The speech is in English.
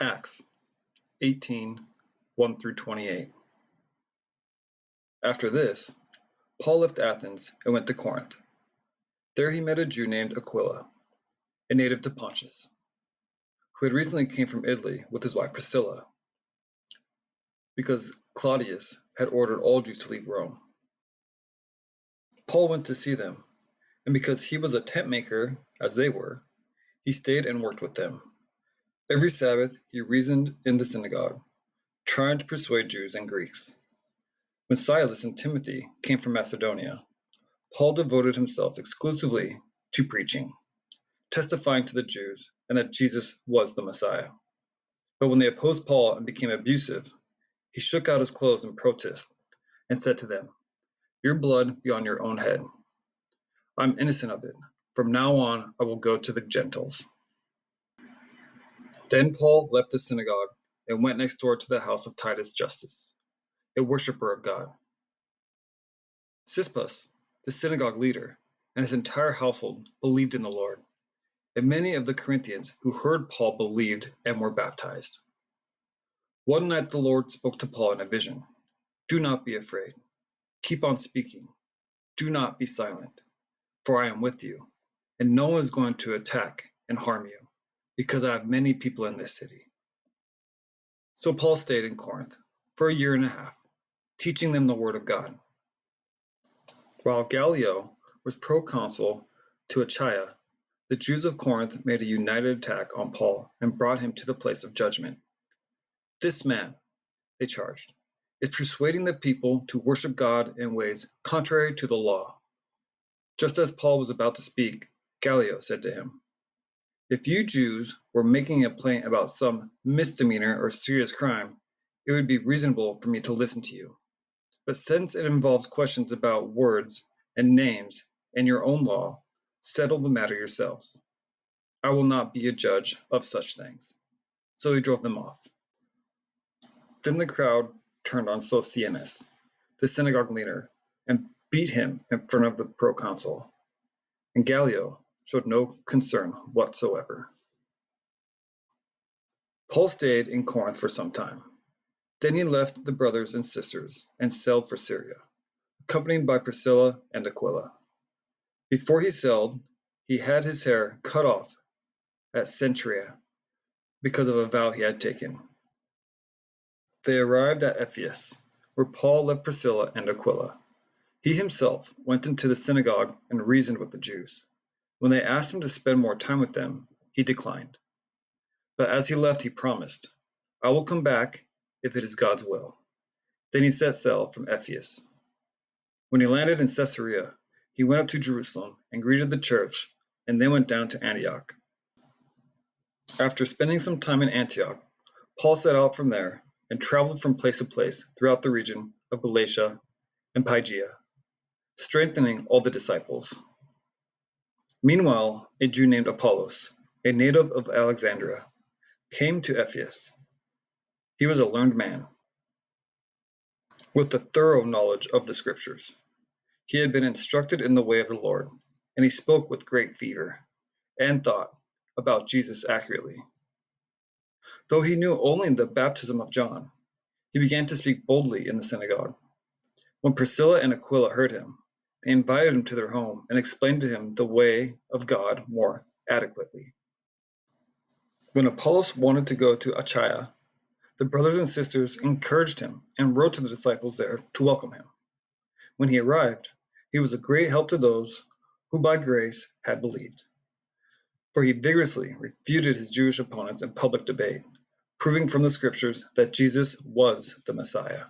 Acts 18, 1 through 28. After this, Paul left Athens and went to Corinth. There he met a Jew named Aquila, a native to Pontus, who had recently came from Italy with his wife Priscilla, because Claudius had ordered all Jews to leave Rome. Paul went to see them, and because he was a tent maker, as they were, he stayed and worked with them. Every Sabbath he reasoned in the synagogue, trying to persuade Jews and Greeks. When Silas and Timothy came from Macedonia, Paul devoted himself exclusively to preaching, testifying to the Jews and that Jesus was the Messiah. But when they opposed Paul and became abusive, he shook out his clothes in protest and said to them, "Your blood be on your own head. I'm innocent of it. From now on, I will go to the Gentiles." Then Paul left the synagogue and went next door to the house of Titus Justus, a worshiper of God. Crispus, the synagogue leader, and his entire household believed in the Lord, and many of the Corinthians who heard Paul believed and were baptized. One night the Lord spoke to Paul in a vision. "Do not be afraid. Keep on speaking. Do not be silent, for I am with you, and no one is going to attack and harm you, because I have many people in this city." So Paul stayed in Corinth for a year and a half, teaching them the word of God. While Gallio was proconsul to Achaia, the Jews of Corinth made a united attack on Paul and brought him to the place of judgment. "This man," they charged, "is persuading the people to worship God in ways contrary to the law." Just as Paul was about to speak, Gallio said to him, "If you Jews were making a complaint about some misdemeanor or serious crime, it would be reasonable for me to listen to you. But since it involves questions about words and names and your own law, settle the matter yourselves. I will not be a judge of such things." So he drove them off. Then the crowd turned on Sosthenes, the synagogue leader, and beat him in front of the proconsul. And Gallio showed no concern whatsoever. Paul stayed in Corinth for some time. Then he left the brothers and sisters and sailed for Syria, accompanied by Priscilla and Aquila. Before he sailed, he had his hair cut off at Cenchrea because of a vow he had taken. They arrived at Ephesus, where Paul left Priscilla and Aquila. He himself went into the synagogue and reasoned with the Jews. When they asked him to spend more time with them, he declined. But as he left, he promised, "I will come back if it is God's will." Then he set sail from Ephesus. When he landed in Caesarea, he went up to Jerusalem and greeted the church, and then went down to Antioch. After spending some time in Antioch, Paul set out from there and traveled from place to place throughout the region of Galatia and Phrygia, strengthening all the disciples. Meanwhile, a Jew named Apollos, a native of Alexandria, came to Ephesus. He was a learned man with a thorough knowledge of the Scriptures. He had been instructed in the way of the Lord, and he spoke with great fervor and thought about Jesus accurately. Though he knew only the baptism of John, he began to speak boldly in the synagogue. When Priscilla and Aquila heard him, they invited him to their home and explained to him the way of God more adequately. When Apollos wanted to go to Achaia, the brothers and sisters encouraged him and wrote to the disciples there to welcome him. When he arrived, he was a great help to those who by grace had believed, for he vigorously refuted his Jewish opponents in public debate, proving from the Scriptures that Jesus was the Messiah.